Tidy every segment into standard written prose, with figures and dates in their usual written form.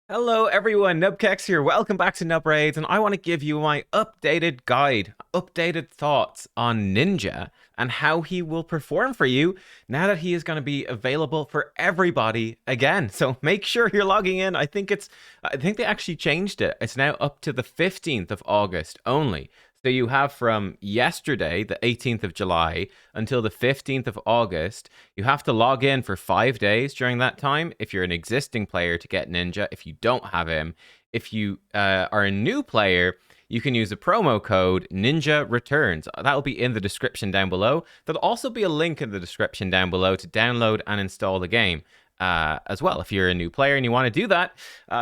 Hello everyone, nubkeks here. Welcome back to Nub Raids, and I want to give you my updated guide, updated thoughts on Ninja and how he will perform for you now that he is going to be available for everybody again. So make sure you're logging in. I think they actually changed it. It's now up to the 15th of August only. So you have from yesterday, the 18th of July, until the 15th of August. You have to log in for 5 days during that time if you're an existing player to get Ninja. If you don't have him, if you are a new player, you can use the promo code Ninja Returns. That will be in the description down below. There'll also be a link in the description down below to download and install the game. As well, if you're a new player and you want to do that,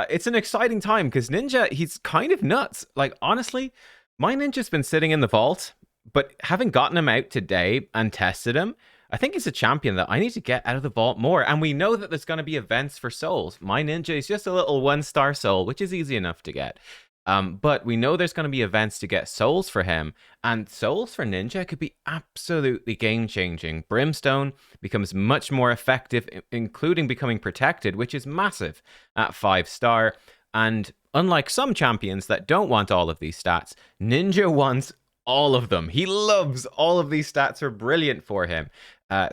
it's an exciting time because Ninja, he's kind of nuts. Like, honestly, my Ninja's been sitting in the vault, but having gotten him out today and tested him, I think he's a champion that I need to get out of the vault more. And we know that there's going to be events for souls. My Ninja is just a little 1-star soul, which is easy enough to get. But we know there's going to be events to get souls for him, and souls for Ninja could be absolutely game-changing. Brimstone becomes much more effective, including becoming protected, which is massive at 5-star. And unlike some champions that don't want all of these stats, Ninja wants all of them. He loves all of these stats are brilliant for him.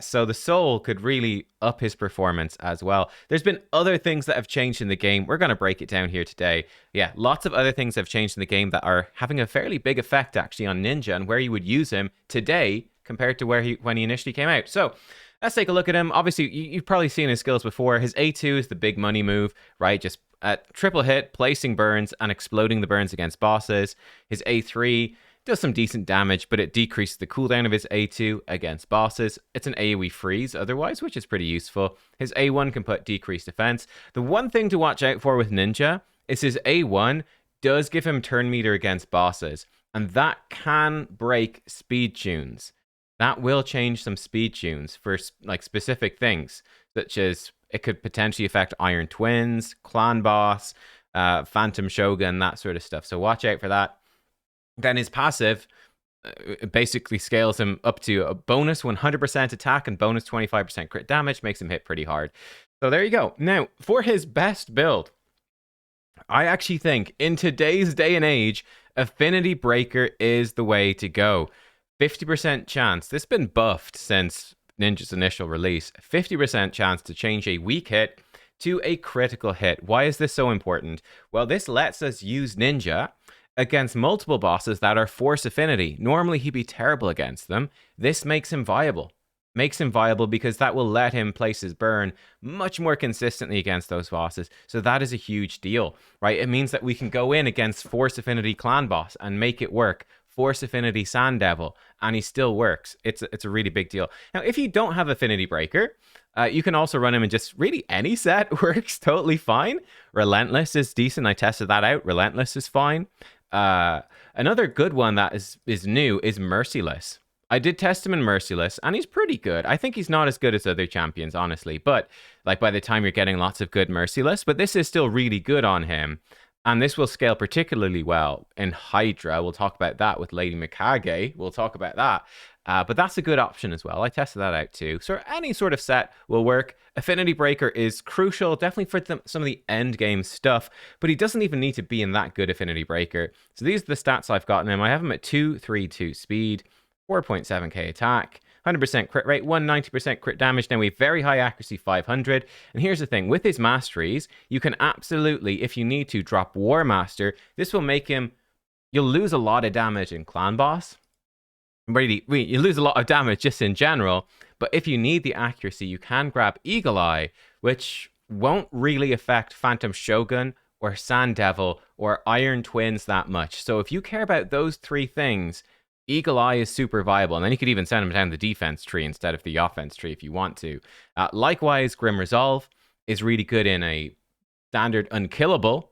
So the soul could really up his performance as well. There's been other things that have changed in the game. We're going to break it down here today. Yeah, lots of other things have changed in the game that are having a fairly big effect actually on Ninja and where you would use him today compared to when he initially came out. So let's take a look at him. Obviously, you've probably seen his skills before. His A2 is the big money move, right? Just triple hit, placing burns, and exploding the burns against bosses. His A3 does some decent damage, but it decreases the cooldown of his A2 against bosses. It's an AoE freeze otherwise, which is pretty useful. His A1 can put decreased defense. The one thing to watch out for with Ninja is his A1 does give him turn meter against bosses, and that can break speed tunes. That will change some speed tunes for like specific things, such as it could potentially affect Iron Twins, Clan Boss, Phantom Shogun, that sort of stuff. So watch out for that. Then his passive basically scales him up to a bonus 100% attack and bonus 25% crit damage, makes him hit pretty hard. So there you go. Now, for his best build, I actually think in today's day and age, Affinity Breaker is the way to go. 50% chance. This has been buffed since Ninja's initial release. 50% chance to change a weak hit to a critical hit. Why is this so important? Well, this lets us use Ninja against multiple bosses that are force affinity. Normally, he'd be terrible against them. This makes him viable. Makes him viable because that will let him place his burn much more consistently against those bosses. So that is a huge deal, right? It means that we can go in against force affinity clan boss and make it work. Force affinity Sand Devil, and he still works. It's a really big deal. Now, if you don't have Affinity Breaker, you can also run him in just really any set. Works totally fine. Relentless is decent. I tested that out. Relentless is fine. Another good one that is new is Merciless. I did test him in Merciless, and he's pretty good. I think he's not as good as other champions, honestly. But like by the time you're getting lots of good Merciless, but this is still really good on him. And this will scale particularly well in Hydra. We'll talk about that with Lady Mikage. We'll talk about that. But that's a good option as well. I tested that out too. So any sort of set will work. Affinity Breaker is crucial, definitely for some of the end game stuff, but he doesn't even need to be in that good Affinity Breaker. So these are the stats I've gotten him. I have him at 232 speed, 4.7k attack, 100% crit rate, 190% crit damage. Now we have very high accuracy, 500. And here's the thing, with his masteries, you can absolutely, if you need to, drop War Master. This will make him, you'll lose a lot of damage in Clan Boss. Really, you lose a lot of damage just in general. But if you need the accuracy, you can grab Eagle Eye, which won't really affect Phantom Shogun or Sand Devil or Iron Twins that much. So if you care about those three things, Eagle Eye is super viable, and then you could even send him down the defense tree instead of the offense tree if you want to. Likewise, Grim Resolve is really good in a standard unkillable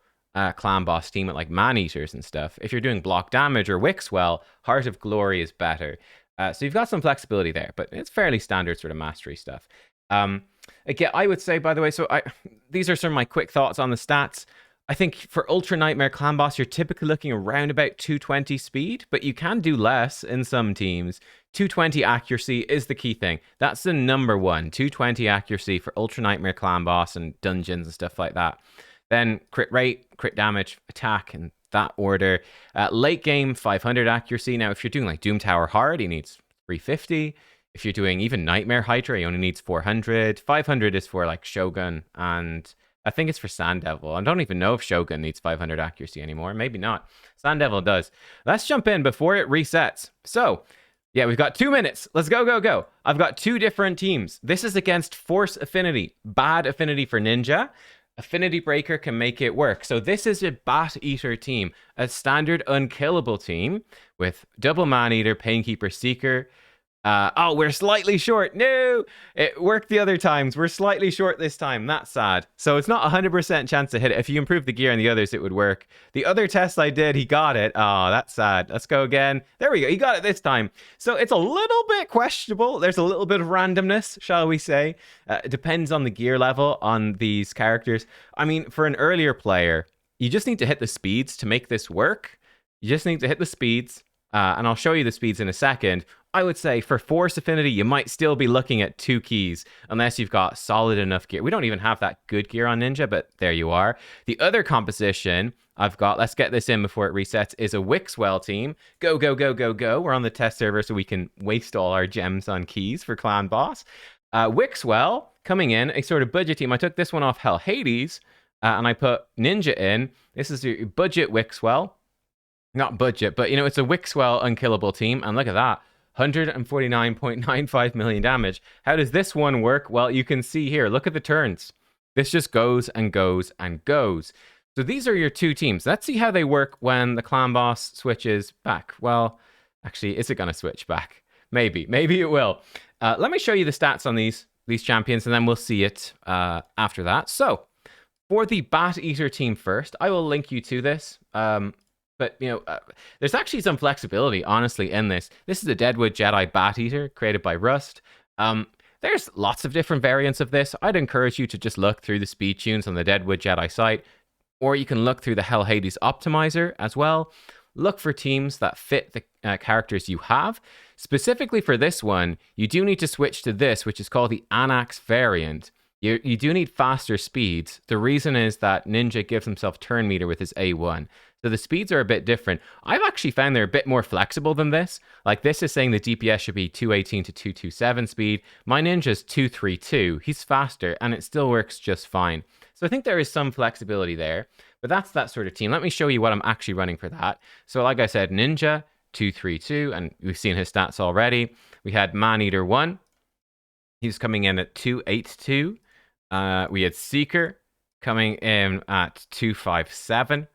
clan boss team at like Man-Eaters and stuff. If you're doing block damage or Wixwell, Heart of Glory is better. So you've got some flexibility there, but it's fairly standard sort of mastery stuff. Again, I would say, by the way, these are some of my quick thoughts on the stats. I think for Ultra Nightmare Clan Boss, you're typically looking around about 220 speed, but you can do less in some teams. 220 accuracy is the key thing. That's the number one, 220 accuracy for Ultra Nightmare Clan Boss and dungeons and stuff like that. Then crit rate, crit damage, attack, in that order. Late game, 500 accuracy. Now, if you're doing like Doom Tower Hard, he needs 350. If you're doing even Nightmare Hydra, he only needs 400. 500 is for like Shogun, and I think it's for Sand Devil. I don't even know if Shogun needs 500 accuracy anymore. Maybe not. Sand Devil does. Let's jump in before it resets. So, yeah, we've got 2 minutes. Let's go, go, go. I've got 2 different teams. This is against Force Affinity. Bad Affinity for Ninja. Affinity Breaker can make it work. So this is a Bateater team, a standard unkillable team with double Man-Eater, Painkeeper, Seeker. Oh, we're slightly short. No, it worked the other times. We're slightly short this time. That's sad. So it's not 100% chance to hit it. If you improve the gear and the others, it would work. The other test I did, he got it. Oh, that's sad. Let's go again. There we go. He got it this time. So it's a little bit questionable. There's a little bit of randomness, shall we say. It depends on the gear level on these characters. I mean, for an earlier player, you just need to hit the speeds to make this work. You just need to hit the speeds. And I'll show you the speeds in a second. I would say for Force Affinity, you might still be looking at 2 keys, unless you've got solid enough gear. We don't even have that good gear on Ninja, but there you are. The other composition I've got, let's get this in before it resets, is a Wixwell team. Go, go, go, go, go. We're on the test server, so we can waste all our gems on keys for Clan Boss. Wixwell, coming in, a sort of budget team. I took this one off Hell Hades, and I put Ninja in. This is your budget Wixwell. Not budget, but, you know, it's a Wixwell unkillable team, and look at that. 149.95 million damage. How does this one work? Well, you can see here. Look at the turns. This just goes and goes and goes. So these are your 2 teams. Let's see how they work when the Clan Boss switches back. Well, actually, is it going to switch back? Maybe. Maybe it will. Let me show you the stats on these champions, and then we'll see it after that. So, for the Bateater team first, I will link you to this. But, you know, there's actually some flexibility, honestly, in this. This is a Deadwood Jedi Bateater created by Rust. There's lots of different variants of this. I'd encourage you to just look through the speed tunes on the Deadwood Jedi site, or you can look through the Hell Hades optimizer as well. Look for teams that fit the characters you have. Specifically for this one, you do need to switch to this, which is called the Anax variant. You do need faster speeds. The reason is that Ninja gives himself turn meter with his A1. So the speeds are a bit different. I've actually found they're a bit more flexible than this. Like this is saying the DPS should be 218 to 227 speed. My Ninja's 232. He's faster and it still works just fine. So I think there is some flexibility there. But that's that sort of team. Let me show you what I'm actually running for that. So like I said, Ninja 232, and we've seen his stats already. We had Man-Eater 1. He's coming in at 282. We had Seeker coming in at 257.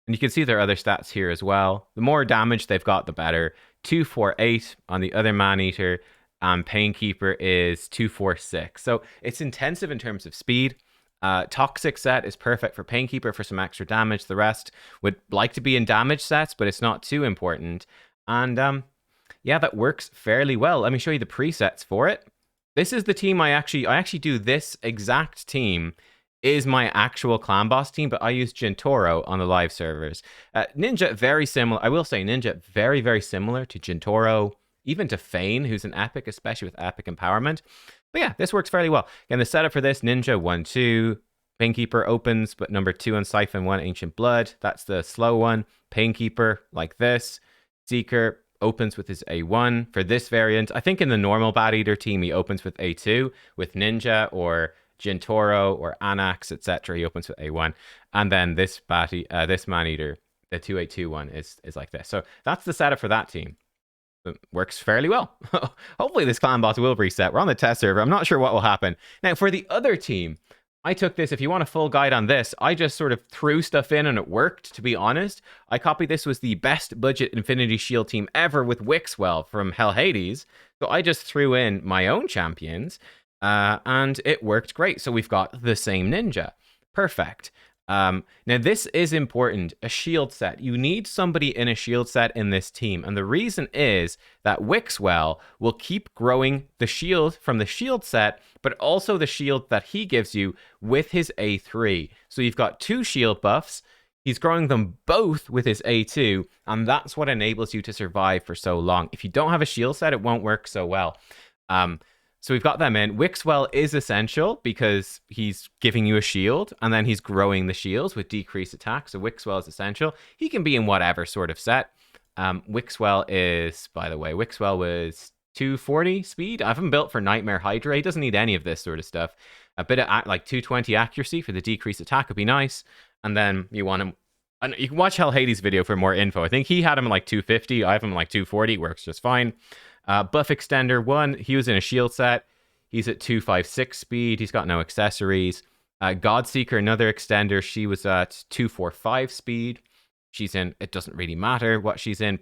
And you can see their other stats here as well. The more damage they've got, the better. 248 on the other Man-Eater. Painkeeper is 246. So it's intensive in terms of speed. Toxic set is perfect for Painkeeper for some extra damage. The rest would like to be in damage sets, but it's not too important. And yeah, that works fairly well. Let me show you the presets for it. This is the team I actually do this exact team is my actual Clan Boss team, but I use Gintoro on the live servers. Ninja, very similar. I will say Ninja, very, very similar to Gintoro, even to Fane, who's an epic, especially with epic empowerment. But yeah, this works fairly well. Again, the setup for this, Ninja 1-2, Painkeeper opens, but number 2 on Siphon 1, Ancient Blood. That's the slow one. Painkeeper, like this. Seeker opens with his A1 for this variant. I think in the normal Bateater team, he opens with A2. With Ninja or Gintoro or Anax, etc., he opens with A1. And then this Man-Eater, the 282 one, is like this. So that's the setup for that team. It works fairly well. Hopefully this Clan Boss will reset. We're on the test server. I'm not sure what will happen. Now, for the other team, I took this. If you want a full guide on this, I just sort of threw stuff in and it worked, to be honest. I copied this was the best budget Infinity Shield team ever with Wixwell from Hell Hades. So I just threw in my own champions. And it worked great. So we've got the same Ninja. Perfect. Now, this is important. A shield set. You need somebody in a shield set in this team. And the reason is that Wixwell will keep growing the shield from the shield set, but also the shield that he gives you with his A3. So you've got 2 shield buffs. He's growing them both with his A2. And that's what enables you to survive for so long. If you don't have a shield set, it won't work so well. So we've got them in. Wixwell is essential because he's giving you a shield, and then he's growing the shields with decreased attack. So Wixwell is essential. He can be in whatever sort of set. Wixwell is, by the way, Wixwell was 240 speed. I haven't built for Nightmare Hydra. He doesn't need any of this sort of stuff. A bit of like 220 accuracy for the decreased attack would be nice. And then you want him. And you can watch Hell Hades' video for more info. I think he had him like 250. I have him like 240. Works just fine. Buff Extender 1. He was in a shield set. He's at 256 speed. He's got no accessories. Godseeker, another extender. She was at 245 speed. She's in, it doesn't really matter what she's in.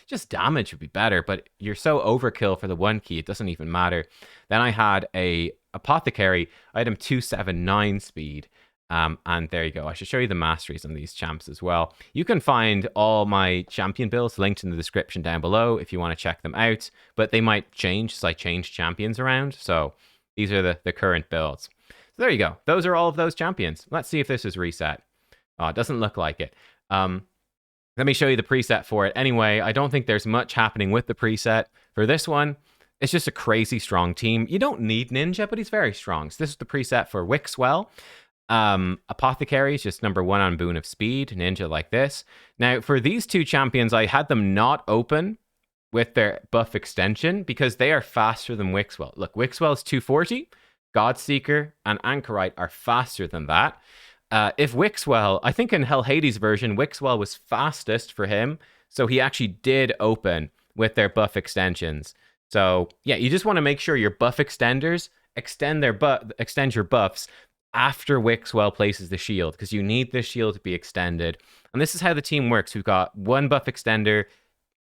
Just damage would be better, but you're so overkill for the 1 key, it doesn't even matter. Then I had a Apothecary. I had him 279 speed. And there you go. I should show you the masteries on these champs as well. You can find all my champion builds linked in the description down below if you want to check them out. But they might change as I change champions around. So these are the current builds. So there you go. Those are all of those champions. Let's see if this is reset. Oh, it doesn't look like it. Let me show you the preset for it. Anyway, I don't think there's much happening with the preset. For this one, it's just a crazy strong team. You don't need Ninja, but he's very strong. So this is the preset for Wixwell. Apothecary is just number 1 on Boon of Speed. Ninja like this. Now, for these two champions, I had them not open with their buff extension because they are faster than Wixwell. Look, Wixwell's 240. Godseeker and Anchorite are faster than that. If Wixwell, I think in Hell Hades version, Wixwell was fastest for him. So he actually did open with their buff extensions. So yeah, you just want to make sure your buff extenders extend your buffs after Wixwell places the shield, because you need this shield to be extended. And this is how the team works. We've got 1 buff extender,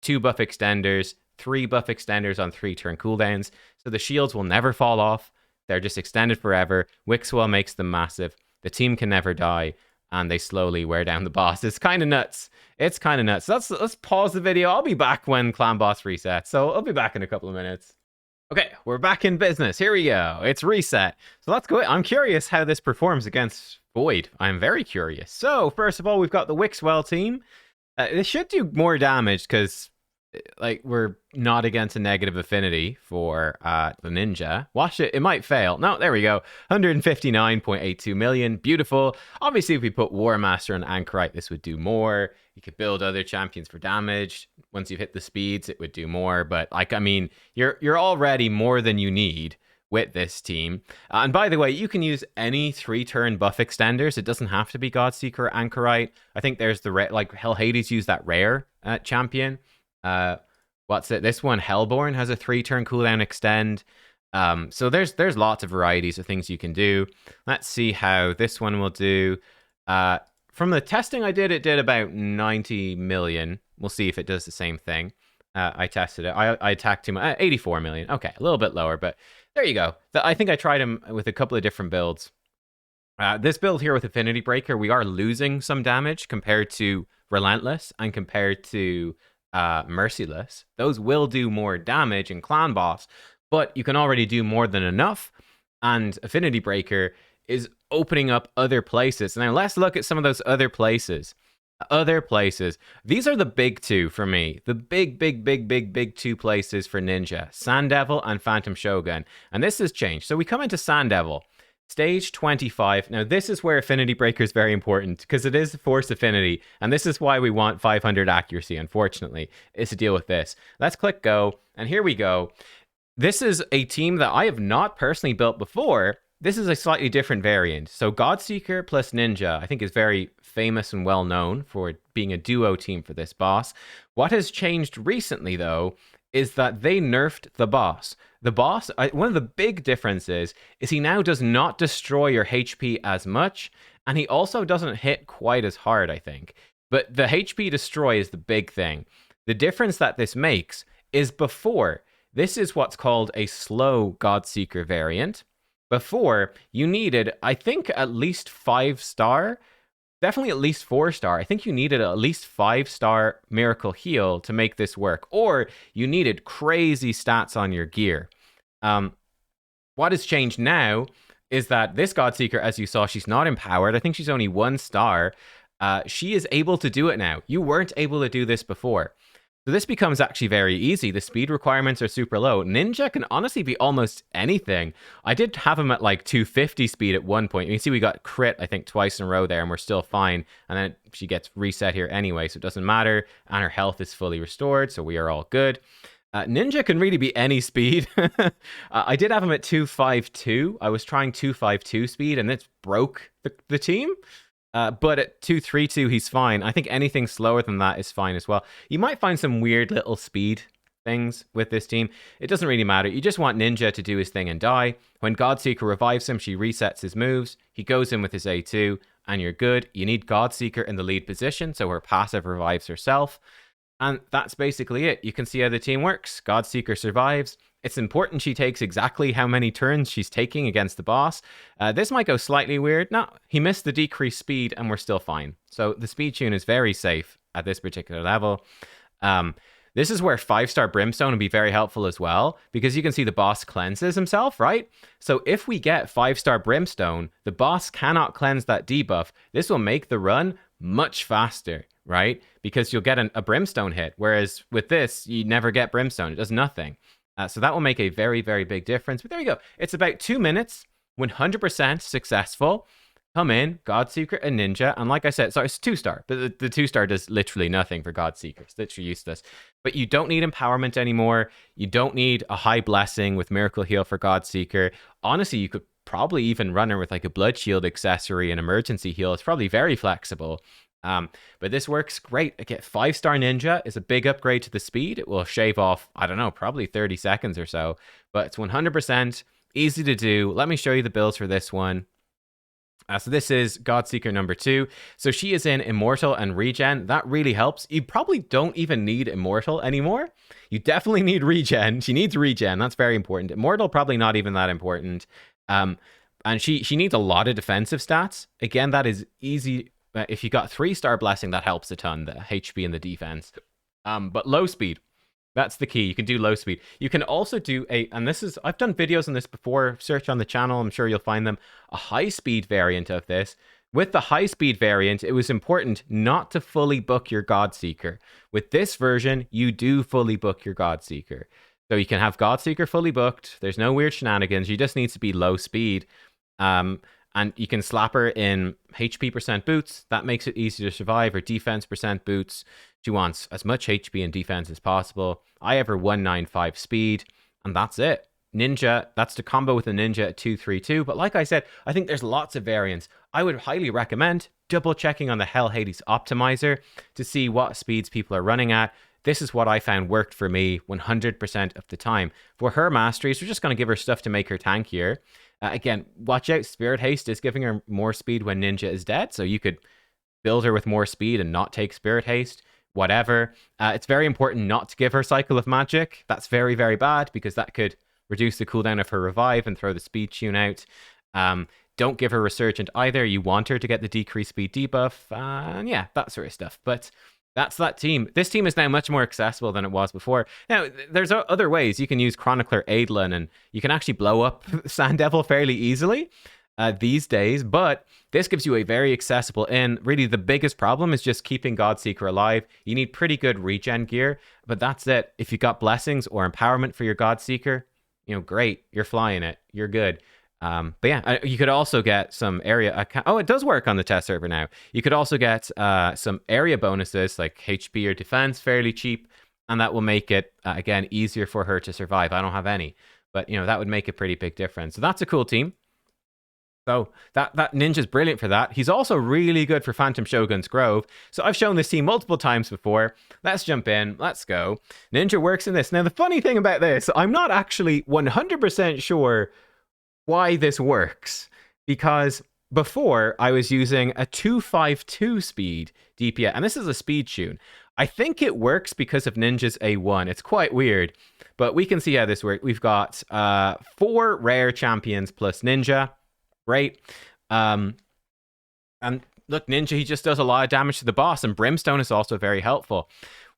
2 buff extenders, 3 buff extenders on 3 turn cooldowns. So the shields will never fall off. They're just extended forever. Wixwell makes them massive. The team can never die, and they slowly wear down the boss. It's kind of nuts. It's kind of nuts. Let's pause the video. I'll be back when Clan Boss resets. So I'll be back in a couple of minutes. Okay, we're back in business. Here we go. It's reset. So let's go. I'm curious how this performs against Void. I'm very curious. So first of all, we've got the Wixwell team. They should do more damage because like we're not against a negative affinity for the Ninja. Watch it. It might fail. No, there we go. 159.82 million. Beautiful. Obviously, if we put War Master and Anchorite, this would do more. You could build other champions for damage. Once you've hit the speeds, it would do more. But like, I mean, you're already more than you need with this team. And by the way, you can use any 3-turn buff extenders. It doesn't have to be Godseeker or Anchorite. I think there's the like Hell Hades used that rare champion. What's it? This one, Hellborn, has a 3-turn cooldown extend. So there's lots of varieties of things you can do. Let's see how this one will do. From the testing I did, it did about 90 million. We'll see if it does the same thing. I tested it. I attacked him 84 million. Okay, a little bit lower, but there you go. I think I tried him with a couple of different builds. This build here with Affinity Breaker, we are losing some damage compared to Relentless and compared to Merciless. Those will do more damage in Clan Boss, but you can already do more than enough. And Affinity Breaker is opening up other places. Now let's look at some of those other places. These are the big 2 for me. The big 2 places for Ninja. Sand Devil and Phantom Shogun. And this has changed. So we come into Sand Devil. Stage 25. Now, this is where Affinity Breaker is very important because it is Force Affinity. And this is why we want 500 accuracy, unfortunately, is to deal with this. Let's click go. And here we go. This is a team that I have not personally built before. This is a slightly different variant. So Godseeker plus Ninja, I think, is very famous and well known for being a duo team for this boss. What has changed recently, though, is that they nerfed the boss. The boss, one of the big differences is he now does not destroy your HP as much, and he also doesn't hit quite as hard, I think. But the HP destroy is the big thing. The difference that this makes is before, this is what's called a slow Godseeker variant. Before, you needed, I think, at least 5-star, definitely at least 4-star. I think you needed at least 5-star Miracle Heal to make this work, or you needed crazy stats on your gear. What has changed now is that this Godseeker, as you saw, she's not empowered. I think she's only 1 star. She is able to do it now. You weren't able to do this before. So this becomes actually very easy. The speed requirements are super low. Ninja can honestly be almost anything. I did have him at like 250 speed at one point. You can see we got crit, I think, twice in a row there, and we're still fine. And then she gets reset here anyway, so it doesn't matter. And her health is fully restored, so we are all good. Ninja can really be any speed. I did have him at 252. I was trying 252 speed, and it broke the team. But at 232, he's fine. I think anything slower than that is fine as well. You might find some weird little speed things with this team. It doesn't really matter. You just want Ninja to do his thing and die. When Godseeker revives him, she resets his moves. He goes in with his A2, and you're good. You need Godseeker in the lead position, so her passive revives herself. And that's basically it. You can see how the team works. Godseeker survives. It's important she takes exactly how many turns she's taking against the boss. This might go slightly weird. No, he missed the decreased speed and we're still fine. So the speed tune is very safe at this particular level. This is where 5-star Brimstone would be very helpful as well, because you can see the boss cleanses himself, right? So if we get 5-star Brimstone, the boss cannot cleanse that debuff. This will make the run much faster, right? Because you'll get a Brimstone hit, whereas with this, you never get Brimstone. It does nothing. So that will make a very, very big difference. But there we go. It's about 2 minutes, 100% successful. Come in, Godseeker and Ninja. And like I said, sorry, it's 2-star. But the 2-star does literally nothing for Godseeker. It's literally useless. But you don't need Empowerment anymore. You don't need a high Blessing with Miracle Heal for Godseeker. Honestly, you could probably even run her with like a Blood Shield accessory and Emergency Heal. It's probably very flexible. But this works great. Again, 5-star Ninja is a big upgrade to the speed. It will shave off, I don't know, probably 30 seconds or so. But it's 100% easy to do. Let me show you the builds for this one. So this is Godseeker number 2. So she is in Immortal and Regen. That really helps. You probably don't even need Immortal anymore. You definitely need Regen. She needs Regen. That's very important. Immortal, probably not even that important. And she needs a lot of defensive stats. Again, that is easy. If you got 3-star Blessing, that helps a ton, the HP and the defense. But low speed, that's the key. You can do low speed. You can also do and this is, I've done videos on this before, search on the channel, I'm sure you'll find them, a high speed variant of this. With the high speed variant, it was important not to fully book your Godseeker. With this version, you do fully book your Godseeker. So you can have Godseeker fully booked. There's no weird shenanigans. You just need to be low speed. And you can slap her in HP percent boots. That makes it easy to survive. Or defense percent boots. She wants as much HP and defense as possible. I have her 195 speed. And that's it. Ninja, that's the combo with the Ninja at 232. But like I said, I think there's lots of variants. I would highly recommend double checking on the Hell Hades optimizer to see what speeds people are running at. This is what I found worked for me 100% of the time. For her Masteries, we're just going to give her stuff to make her tankier. Again, watch out. Spirit Haste is giving her more speed when Ninja is dead. So you could build her with more speed and not take Spirit Haste. Whatever. It's very important not to give her Cycle of Magic. That's very, very bad because that could reduce the cooldown of her revive and throw the speed tune out. Don't give her Resurgent either. You want her to get the decreased speed debuff. And yeah, that sort of stuff. But that's that team. This team is now much more accessible than it was before. Now, there's other ways. You can use Chronicler Eidolon, and you can actually blow up Sand Devil fairly easily these days, but this gives you a very accessible in. Really, the biggest problem is just keeping Godseeker alive. You need pretty good regen gear, but that's it. If you got Blessings or Empowerment for your Godseeker, great. You're flying it. You're good. But yeah, you could also get some area. Oh, it does work on the test server now. You could also get some area bonuses like HP or defense fairly cheap, and that will make it again easier for her to survive. I don't have any, but that would make a pretty big difference. So that's a cool team. So that Ninja's brilliant for that. He's also really good for Phantom Shogun's Grove. So I've shown this team multiple times before. Let's jump in. Let's go. Ninja works in this. Now the funny thing about this, I'm not actually 100% sure why this works, because before I was using a 252 speed DPS, and this is a speed tune. I think it works because of Ninja's A1. It's quite weird, but we can see how this works. We've got 4 rare champions plus Ninja. Great. And look, Ninja, he just does a lot of damage to the boss, and Brimstone is also very helpful.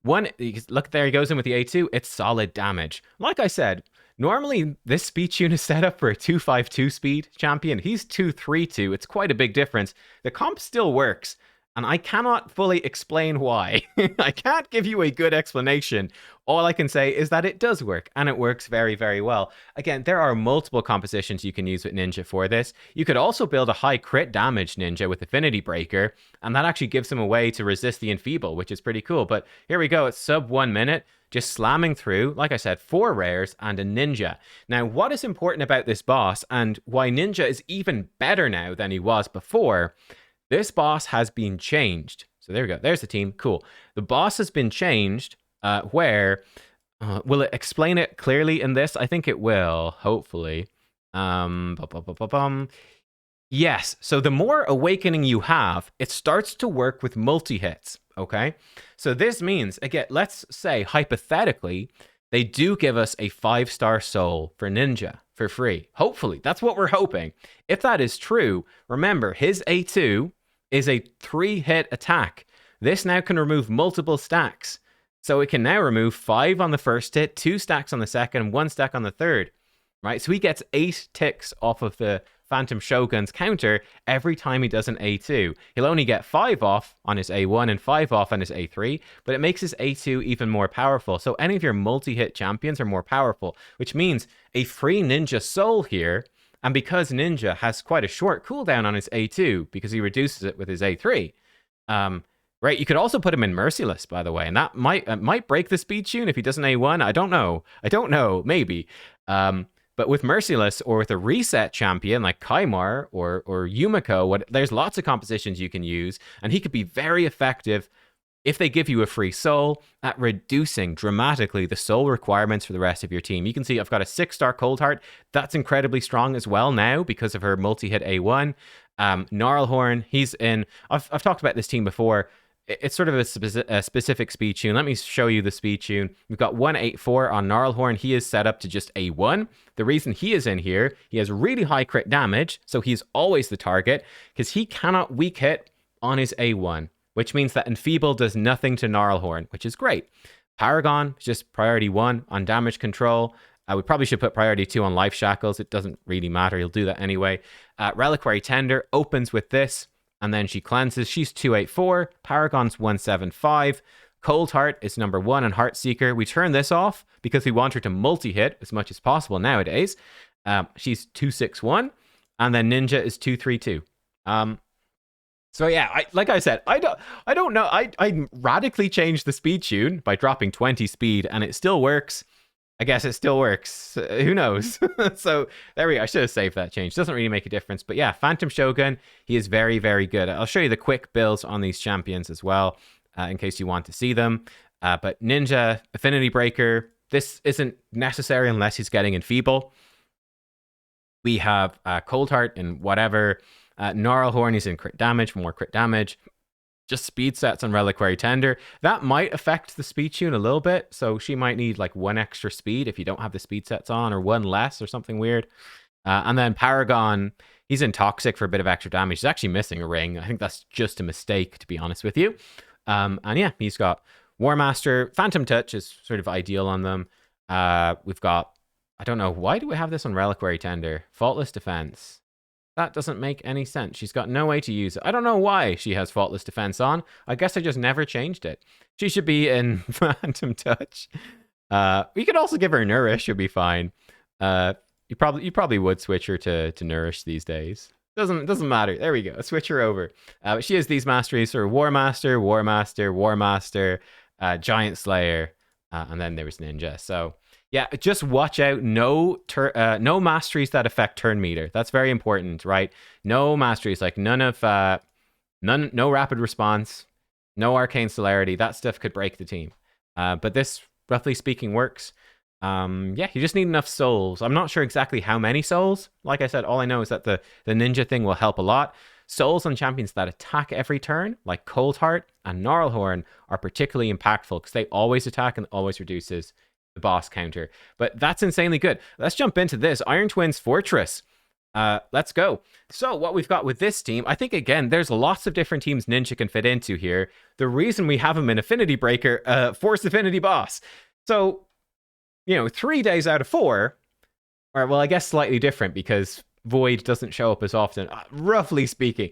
Look, there he goes in with the A2. It's solid damage. Like I said, normally, this speed tune is set up for a 252 speed champion. He's 232. It's quite a big difference. The comp still works. And I cannot fully explain why. I can't give you a good explanation. All I can say is that it does work, and it works very, very well. Again, there are multiple compositions you can use with Ninja for this. You could also build a high crit damage Ninja with Affinity Breaker, and that actually gives him a way to resist the Enfeeble, which is pretty cool. But here we go, it's sub 1 minute, just slamming through, like I said, 4 rares and a Ninja. Now, what is important about this boss, and why Ninja is even better now than he was before, this boss has been changed. So there we go. There's the team. Cool. The boss has been changed where... will it explain it clearly in this? I think it will, hopefully. Yes. So the more awakening you have, it starts to work with multi-hits, okay? So this means, again, let's say, hypothetically, they do give us a 5-star soul for Ninja for free. Hopefully. That's what we're hoping. If that is true, remember, his A2 is a 3-hit attack. This now can remove multiple stacks. So it can now remove 5 on the first hit, 2 stacks on the second, 1 stack on the third. Right? So he gets 8 ticks off of the Phantom Shogun's counter every time he does an A2. He'll only get 5 off on his A1 and 5 off on his A3, but it makes his A2 even more powerful. So any of your multi-hit champions are more powerful, which means a free Ninja Soul here. And because Ninja has quite a short cooldown on his A2, because he reduces it with his A3, right, you could also put him in Merciless, by the way, and that might break the speed tune if he does an A1. I don't know, maybe. But with Merciless or with a reset champion like Kaimar or Yumiko, there's lots of compositions you can use, and he could be very effective if they give you a free soul at reducing dramatically the soul requirements for the rest of your team. You can see I've got a 6-star Cold Heart. That's incredibly strong as well now because of her multi-hit A1. Gnarlhorn, he's in... I've talked about this team before. It's sort of a specific speed tune. Let me show you the speed tune. We've got 184 on Gnarlhorn. He is set up to just A1. The reason he is in here, he has really high crit damage, so he's always the target because he cannot weak hit on his A1. Which means that Enfeeble does nothing to Gnarlhorn, which is great. Paragon is just priority 1 on damage control. We probably should put priority 2 on life shackles. It doesn't really matter. He'll do that anyway. Reliquary Tender opens with this, and then she cleanses. She's 284. Paragon's 175. Cold Heart is number 1 on Heartseeker. We turn this off because we want her to multi-hit as much as possible nowadays. She's 261. And then Ninja is 232. So yeah, like I said, I don't know. I radically changed the speed tune by dropping 20 speed, and it still works. I guess it still works. Who knows? So there we go. I should have saved that change. Doesn't really make a difference. But yeah, Phantom Shogun, he is very, very good. I'll show you the quick builds on these champions as well, in case you want to see them. But Ninja, Affinity Breaker, this isn't necessary unless he's getting Enfeeble. We have Cold Heart and whatever. Gnarlhorn is in crit damage, more crit damage. Just speed sets on Reliquary Tender. That might affect the speed tune a little bit, so she might need like 1 extra speed if you don't have the speed sets on, or 1 less or something weird. And then Paragon, he's in Toxic for a bit of extra damage. He's actually missing a ring. I think that's just a mistake, to be honest with you. And yeah, he's got War Master. Phantom Touch is sort of ideal on them. We've got, I don't know, why do we have this on Reliquary Tender? Faultless Defense. That doesn't make any sense. She's got no way to use it. I don't know why she has Faultless Defense on. I guess I just never changed it. She should be in Phantom Touch. We could also give her Nourish. She'll be fine. You probably would switch her to Nourish these days. Doesn't matter. There we go. Switch her over. But she has these masteries for War Master, War Master, War Master, Giant Slayer, and then there was Ninja. So yeah, just watch out. No masteries that affect turn meter. That's very important, right? No masteries, like no rapid response, no arcane celerity. That stuff could break the team. But this, roughly speaking, works. Yeah, you just need enough souls. I'm not sure exactly how many souls. Like I said, all I know is that the ninja thing will help a lot. Souls on champions that attack every turn, like Cold Heart and Gnarlhorn, are particularly impactful because they always attack and always reduces the boss counter. But that's insanely good. Let's jump into this. Iron Twins Fortress. Let's go. So what we've got with this team, I think, again, there's lots of different teams Ninja can fit into here. The reason we have him in Affinity Breaker, Force Affinity Boss. So, 3 days out of 4, or well, I guess slightly different because Void doesn't show up as often, roughly speaking.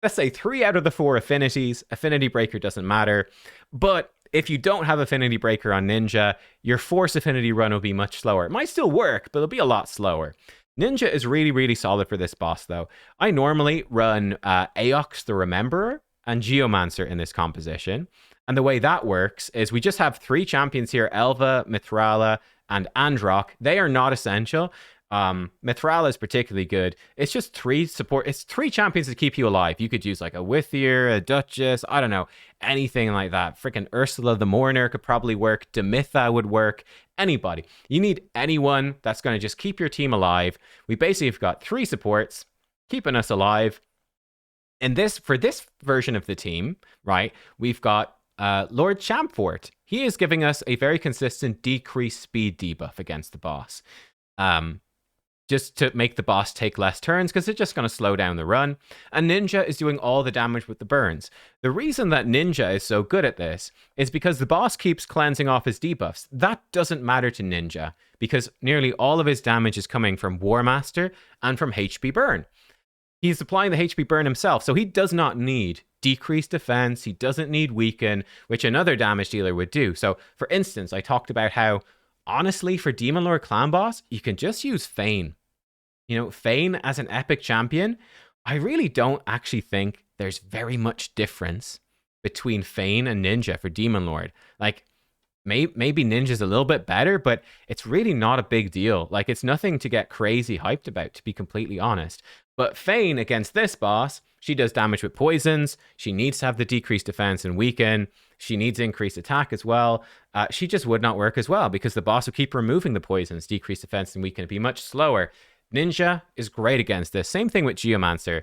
let's say 3 out of the 4 affinities. Affinity Breaker doesn't matter. But if you don't have Affinity Breaker on Ninja, your Force Affinity run will be much slower. It might still work, but it'll be a lot slower. Ninja is really, really solid for this boss, though. I normally run Aox the Rememberer and Geomancer in this composition. And the way that works is we just have 3 champions here, Elva, Mithrala, and Androck. They are not essential. Mithrala is particularly good. It's just 3 support. It's 3 champions to keep you alive. You could use like a Withier, a Duchess, I don't know, anything like that. Freaking Ursula the Mourner could probably work. Demitha would work. Anybody. You need anyone that's going to just keep your team alive. We basically have got 3 supports keeping us alive. And for this version of the team, right, we've got Lord Champfort. He is giving us a very consistent decreased speed debuff against the boss. Just to make the boss take less turns, because it's just going to slow down the run. And Ninja is doing all the damage with the burns. The reason that Ninja is so good at this is because the boss keeps cleansing off his debuffs. That doesn't matter to Ninja, because nearly all of his damage is coming from War Master and from HP burn. He's applying the HP burn himself, so he does not need decreased defense. He doesn't need weaken, which another damage dealer would do. So, for instance, I talked about how, honestly, for Demon Lord Clan Boss, you can just use Feign. You know, Feign as an epic champion, I really don't actually think there's very much difference between Feign and Ninja for Demon Lord. Like, maybe Ninja's a little bit better, but it's really not a big deal. Like, it's nothing to get crazy hyped about, to be completely honest. But Feign against this boss, she does damage with poisons. She needs to have the decreased defense and weaken. She needs increased attack as well. She just would not work as well because the boss will keep removing the poisons, decreased defense and weaken. It'd be much slower. Ninja is great against this. Same thing with Geomancer.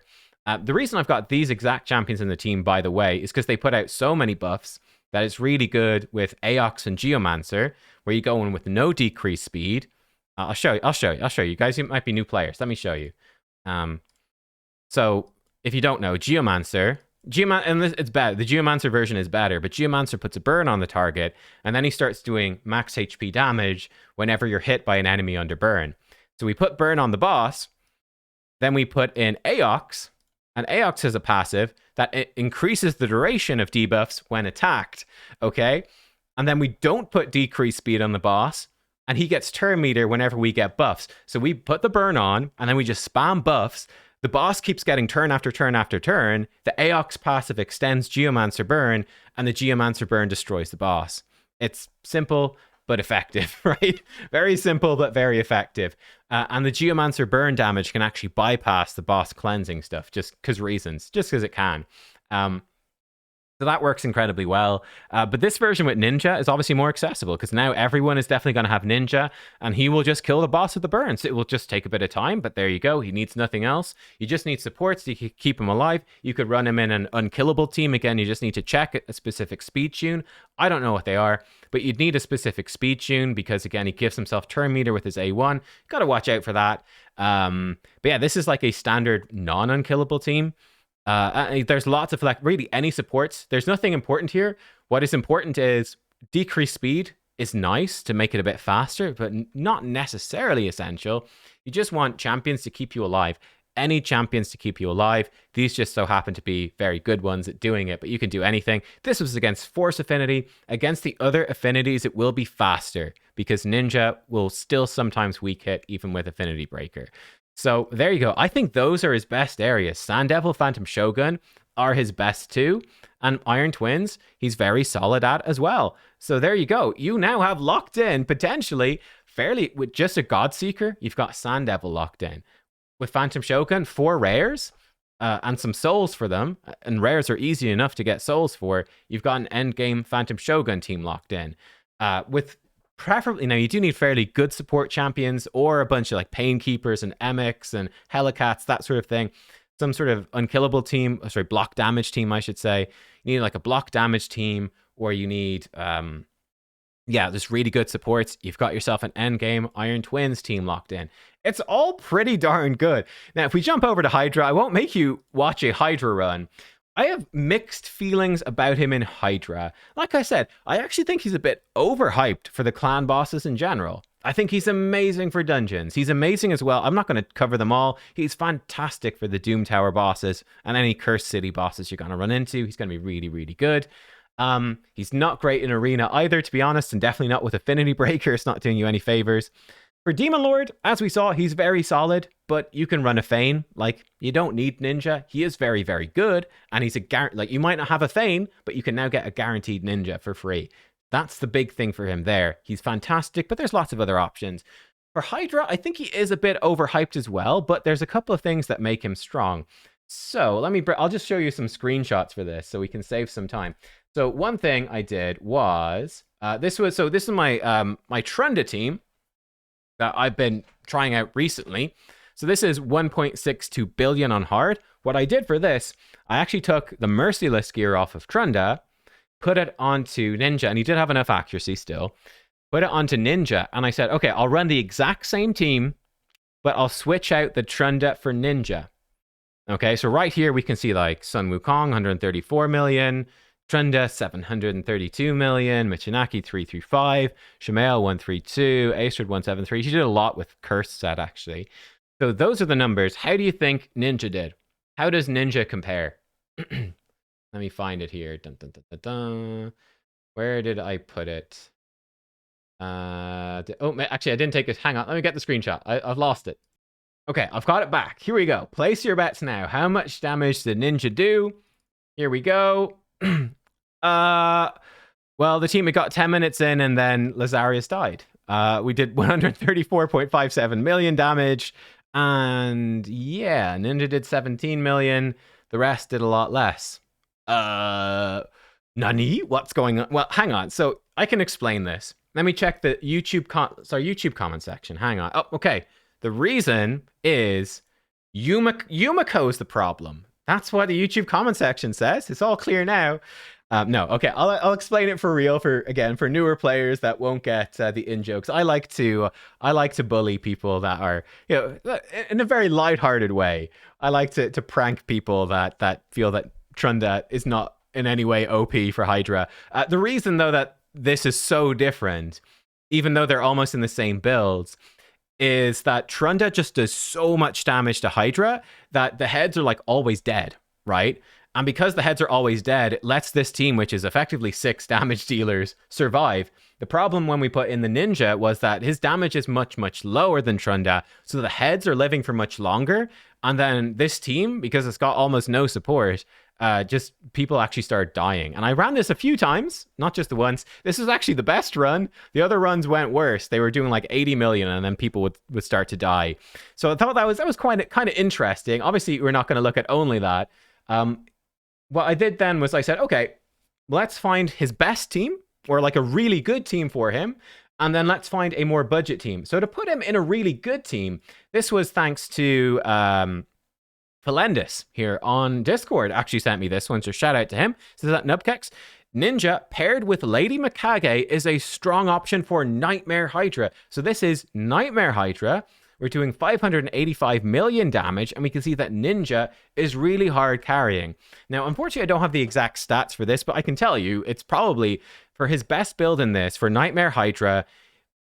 The reason I've got these exact champions in the team, by the way, is because they put out so many buffs that it's really good with Aox and Geomancer, where you go in with no decreased speed. I'll show you. You guys might be new players. Let me show you. So if you don't know, Geomancer, and it's bad. The Geomancer version is better, but Geomancer puts a burn on the target, and then he starts doing max HP damage whenever you're hit by an enemy under burn. So we put burn on the boss, then we put in Aox, and Aox has a passive that it increases the duration of debuffs when attacked, okay? And then we don't put decreased speed on the boss, and he gets turn meter whenever we get buffs. So we put the burn on, and then we just spam buffs. The boss keeps getting turn after turn after turn. The Aox passive extends Geomancer burn, and the Geomancer burn destroys the boss. It's simple but effective, right? Very simple but very effective. And the Geomancer burn damage can actually bypass the boss cleansing stuff just because it can. So that works incredibly well. But this version with Ninja is obviously more accessible because now everyone is definitely going to have Ninja and he will just kill the boss with the burns. It will just take a bit of time, but there you go. He needs nothing else. You just need supports to keep him alive. You could run him in an unkillable team. Again, you just need to check a specific speed tune. I don't know what they are, but you'd need a specific speed tune because, again, he gives himself turn meter with his A1. Got to watch out for that. But yeah, this is like a standard non-unkillable team. There's lots of really any supports. There's nothing important here. What is important is decreased speed is nice to make it a bit faster, but not necessarily essential. You just want champions to keep you alive. Any champions to keep you alive. These just so happen to be very good ones at doing it, but you can do anything. This was against Force Affinity. Against the other affinities, it will be faster because Ninja will still sometimes weak hit even with Affinity Breaker. So there you go. I think those are his best areas. Sand Devil, Phantom Shogun are his best two. And Iron Twins, he's very solid at as well. So there you go. You now have locked in, potentially, fairly, with just a Godseeker, you've got Sand Devil locked in. With Phantom Shogun, 4 rares and some souls for them. And rares are easy enough to get souls for. You've got an endgame Phantom Shogun team locked in. With preferably, now you do need fairly good support champions or a bunch of like Painkeepers and Emics and Helicats, that sort of thing. Some sort of unkillable team, block damage team, I should say. You need like a block damage team, or you need, just really good supports. You've got yourself an endgame Iron Twins team locked in. It's all pretty darn good. Now, if we jump over to Hydra, I won't make you watch a Hydra run. I have mixed feelings about him in Hydra. Like I said, I actually think he's a bit overhyped for the clan bosses in general. I think he's amazing for dungeons. He's amazing as well. I'm not going to cover them all. He's fantastic for the Doom Tower bosses and any Cursed City bosses you're going to run into. He's going to be really, really good. He's not great in Arena either, to be honest, and definitely not with Affinity Breaker. It's not doing you any favors. For Demon Lord, as we saw, he's very solid, but you can run a Feign. Like, you don't need Ninja. He is very, very good, and he's like, you might not have a Feign, but you can now get a guaranteed Ninja for free. That's the big thing for him there. He's fantastic, but there's lots of other options. For Hydra, I think he is a bit overhyped as well, but there's a couple of things that make him strong. So I'll just show you some screenshots for this so we can save some time. So one thing I did was, this is my my Trunda team that I've been trying out recently. So this is 1.62 billion on hard. What I did for this, I actually took the Merciless gear off of Trunda, put it onto Ninja, and he did have enough accuracy still. Put it onto Ninja, and I said, okay, I'll run the exact same team, but I'll switch out the Trunda for Ninja. Okay, so right here we can see like Sun Wukong, 134 million, Trunda, 732 million, Michinaki, 335, Shamael, 132, Astrud, 173. She did a lot with Curse set, actually. So those are the numbers. How do you think Ninja did? How does Ninja compare? Let me find it here. Dun, dun, dun, dun, dun. Where did I put it? Actually, I didn't take it. Hang on. Let me get the screenshot. I've lost it. Okay, I've got it back. Here we go. Place your bets now. How much damage did Ninja do? Here we go. Well, the team had got 10 minutes in and then Lazarius died. We did 134.57 million damage. And yeah, Ninja did 17 million. The rest did a lot less. Nani? What's going on? Well, hang on. So I can explain this. Let me check the YouTube comment section. Hang on. Oh, okay. The reason is Yumiko's the problem. That's what the YouTube comment section says. It's all clear now. No, okay. I'll explain it for real for newer players that won't get the in jokes. I like to bully people that are, in a very lighthearted way. I like to prank people that feel that Trunda is not in any way OP for Hydra. The reason though that this is so different, even though they're almost in the same builds, is that Trunda just does so much damage to Hydra that the heads are like always dead, right? And because the heads are always dead, it lets this team, which is effectively 6 damage dealers, survive. The problem when we put in the Ninja was that his damage is much, much lower than Trunda, so the heads are living for much longer. And then this team, because it's got almost no support, just people actually start dying. And I ran this a few times, not just the once. This is actually the best run. The other runs went worse. They were doing like 80 million and then people would start to die. So I thought that was kind of interesting. Obviously, we're not going to look at only that. What I did then was I said, okay, let's find his best team or like a really good team for him. And then let's find a more budget team. So to put him in a really good team, this was thanks to Felendis here on Discord actually sent me this one, so shout out to him. So that nubkeks. Ninja paired with Lady Mikage is a strong option for Nightmare Hydra. So this is Nightmare Hydra. We're doing 585 million damage, and we can see that Ninja is really hard carrying. Now, unfortunately, I don't have the exact stats for this, but I can tell you it's probably, for his best build in this, for Nightmare Hydra,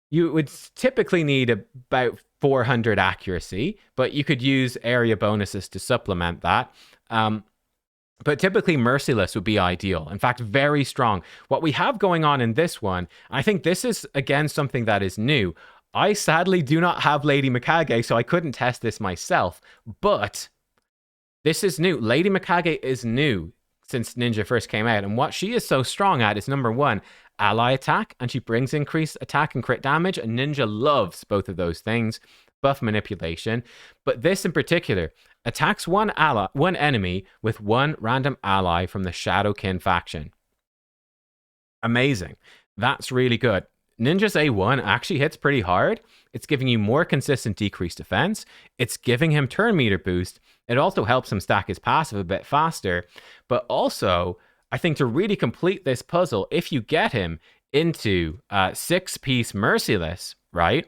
you would typically need about 400 accuracy, but you could use area bonuses to supplement that. But typically Merciless would be ideal. In fact, very strong. What we have going on in this one, I think this is, again, something that is new. I sadly do not have Lady Mikage, so I couldn't test this myself. But this is new. Lady Mikage is new since Ninja first came out. And what she is so strong at is, number one, ally attack, and she brings increased attack and crit damage, and Ninja loves both of those things. Buff manipulation. But this in particular attacks one enemy with one random ally from the Shadowkin faction. Amazing. That's really good. Ninja's A1 actually hits pretty hard. It's giving you more consistent decreased defense. It's giving him turn meter boost. It also helps him stack his passive a bit faster. But also, I think to really complete this puzzle, if you get him into 6-piece Merciless, right?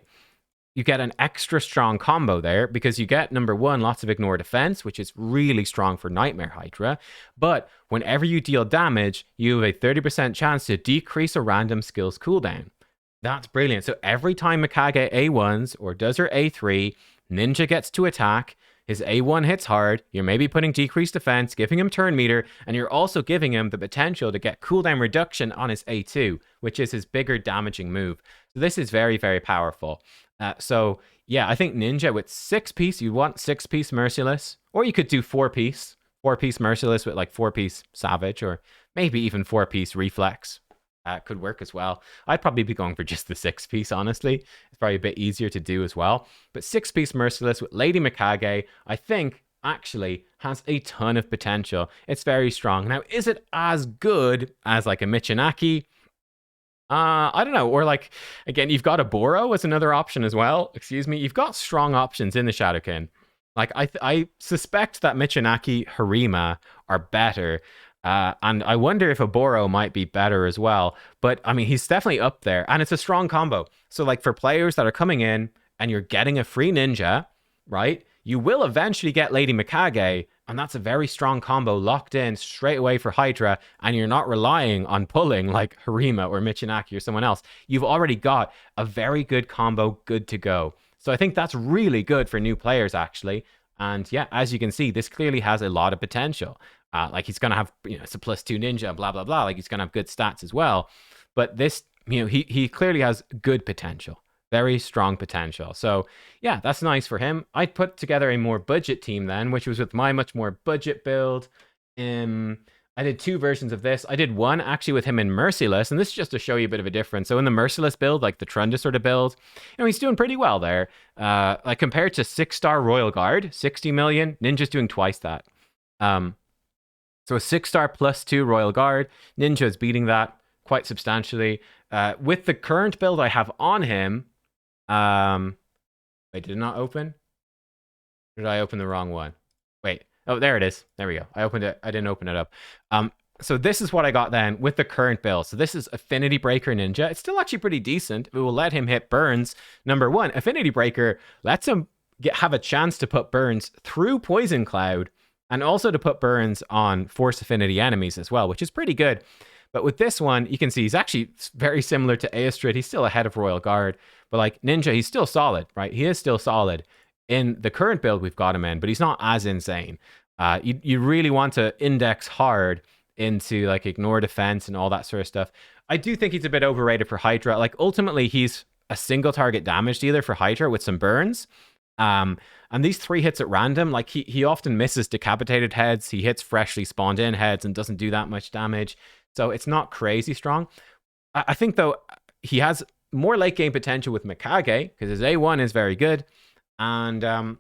You get an extra strong combo there because you get, number one, lots of ignore defense, which is really strong for Nightmare Hydra. But whenever you deal damage, you have a 30% chance to decrease a random skill's cooldown. That's brilliant. So every time Mikage A1s or does her A3, Ninja gets to attack. His A1 hits hard. You're maybe putting decreased defense, giving him turn meter, and you're also giving him the potential to get cooldown reduction on his A2, which is his bigger damaging move. So this is very, very powerful. So yeah, I think Ninja with 6-piece, you want 6-piece Merciless, or you could do 4-piece. 4-piece Merciless with like 4-piece Savage, or maybe even 4-piece Reflex. Could work as well. I'd probably be going for just the 6-piece, honestly. It's probably a bit easier to do as well. But 6-piece Merciless with Lady Mikage, I think, actually has a ton of potential. It's very strong. Now, is it as good as like a Michinaki? I don't know. Or like, again, you've got a Boro as another option as well. Excuse me. You've got strong options in the Shadowkin. Like, I suspect that Michinaki, Harima are better. And I wonder if a Boro might be better as well. But I mean, he's definitely up there, and it's a strong combo. So like for players that are coming in and you're getting a free ninja, right? You will eventually get Lady Mikage, and that's a very strong combo locked in straight away for Hydra, and you're not relying on pulling like Harima or Michinaki or someone else. You've already got a very good combo good to go. So I think that's really good for new players, actually. And yeah, as you can see, this clearly has a lot of potential. Like he's going to have, it's a +2 ninja, blah, blah, blah. Like he's going to have good stats as well. But this, he clearly has good potential, very strong potential. So yeah, that's nice for him. I'd put together a more budget team then, which was with my much more budget build. I did 2 versions of this. I did one actually with him in Merciless, and this is just to show you a bit of a difference. So in the Merciless build, like the Trunda sort of build, he's doing pretty well there. Like compared to 6-star Royal Guard, 60 million, Ninja's doing twice that. So a 6-star +2 Royal Guard, Ninja's beating that quite substantially. With the current build I have on him, wait, did it not open? Or did I open the wrong one? Wait, oh, there it is. There we go. I opened it. I didn't open it up. So this is what I got then with the current build. So this is Affinity Breaker Ninja. It's still actually pretty decent. We will let him hit burns. Number 1, Affinity Breaker lets him have a chance to put burns through Poison Cloud, and also to put burns on Force Affinity enemies as well, which is pretty good. But with this one, you can see he's actually very similar to Aestrid. He's still ahead of Royal Guard. But like Ninja, he's still solid, right? He is still solid. In the current build we've got him in, but he's not as insane. You really want to index hard into like ignore defense and all that sort of stuff. I do think he's a bit overrated for Hydra. Like ultimately, he's a single target damage dealer for Hydra with some burns. And these 3 hits at random, like he often misses decapitated heads. He hits freshly spawned in heads and doesn't do that much damage. So it's not crazy strong. I think though, he has more late game potential with Mikage because his A1 is very good. And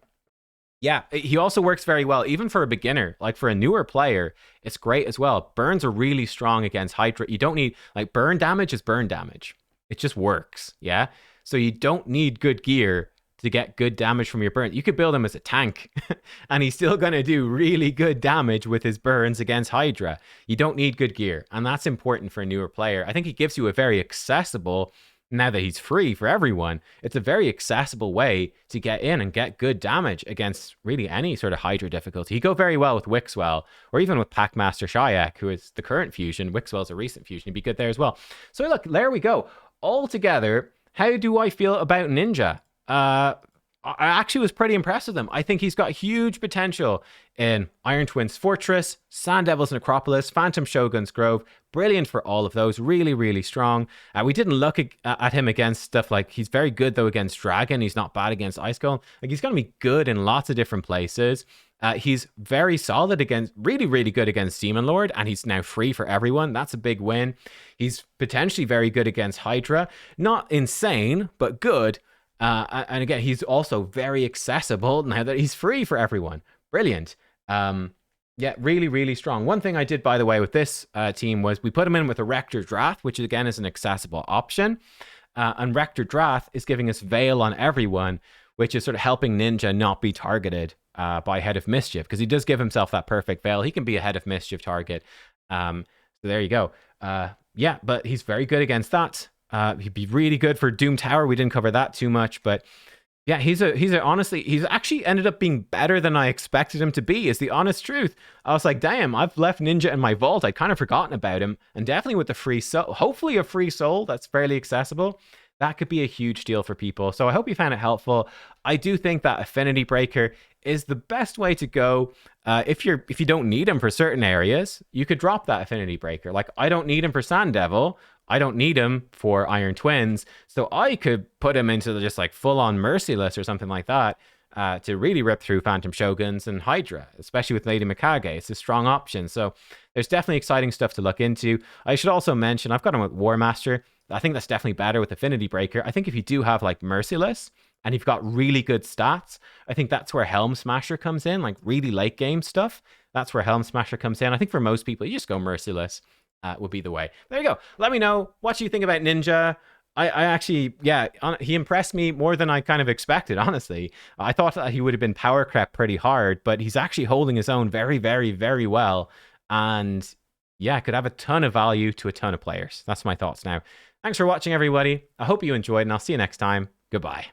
yeah, he also works very well, even for a beginner. Like for a newer player, it's great as well. Burns are really strong against Hydra. You don't need, like burn damage is burn damage. It just works, yeah? So you don't need good gear to get good damage from your burn. You could build him as a tank and he's still going to do really good damage with his burns against Hydra. You don't need good gear, and that's important for a newer player. I think he gives you a very accessible, now that he's free for everyone, it's a very accessible way to get in and get good damage against really any sort of Hydra difficulty. He'd go very well with Wixwell, or even with Packmaster Shayak, who is the current fusion. Wixwell's a recent fusion. He'd be good there as well. So look, there we go. All together, how do I feel about Ninja? I actually was pretty impressed with him. I think he's got huge potential in Iron Twins Fortress, Sand Devil's Necropolis, Phantom Shogun's Grove. Brilliant for all of those. Really, really strong. We didn't look at him against stuff like, he's very good though against Dragon. He's not bad against Ice Golem. Like he's going to be good in lots of different places. He's very solid against, really, really good against Demon Lord, and he's now free for everyone. That's a big win. He's potentially very good against Hydra. Not insane, but good. And again, he's also very accessible now that he's free for everyone. Brilliant. Yeah, really, really strong. One thing I did, by the way, with this team was we put him in with a Rector Drath, which again is an accessible option. And Rector Drath is giving us Veil on everyone, which is sort of helping Ninja not be targeted by Head of Mischief, because he does give himself that perfect Veil. He can be a Head of Mischief target. So there you go. Yeah, but he's very good against that. He'd be really good for Doom Tower. We didn't cover that too much, but yeah, honestly, he's actually ended up being better than I expected him to be, is the honest truth. I was like, damn, I've left Ninja in my vault. I'd kind of forgotten about him. And definitely with the free soul, hopefully a free soul that's fairly accessible. that could be a huge deal for people. So I hope you found it helpful. I do think that Affinity Breaker is the best way to go. If you don't need him for certain areas, you could drop that Affinity Breaker. Like, I don't need him for Sand Devil. I don't need him for Iron Twins. So I could put him into just like full on Merciless or something like that. To really rip through Phantom Shoguns and Hydra, especially with Lady Mikage. It's a strong option. So there's definitely exciting stuff to look into. I should also mention, I've got him with War Master. I think that's definitely better with Affinity Breaker. I think if you do have like Merciless and you've got really good stats, I think that's where Helm Smasher comes in, like really late game stuff. That's where Helm Smasher comes in. I think for most people, you just go Merciless. Would be the way. There you go. Let me know what you think about Ninja. I actually, yeah, he impressed me more than I kind of expected, honestly. I thought that he would have been power crept pretty hard, but he's actually holding his own very, very, very well. And yeah, could have a ton of value to a ton of players. That's my thoughts now. Thanks for watching, everybody. I hope you enjoyed, and I'll see you next time. Goodbye.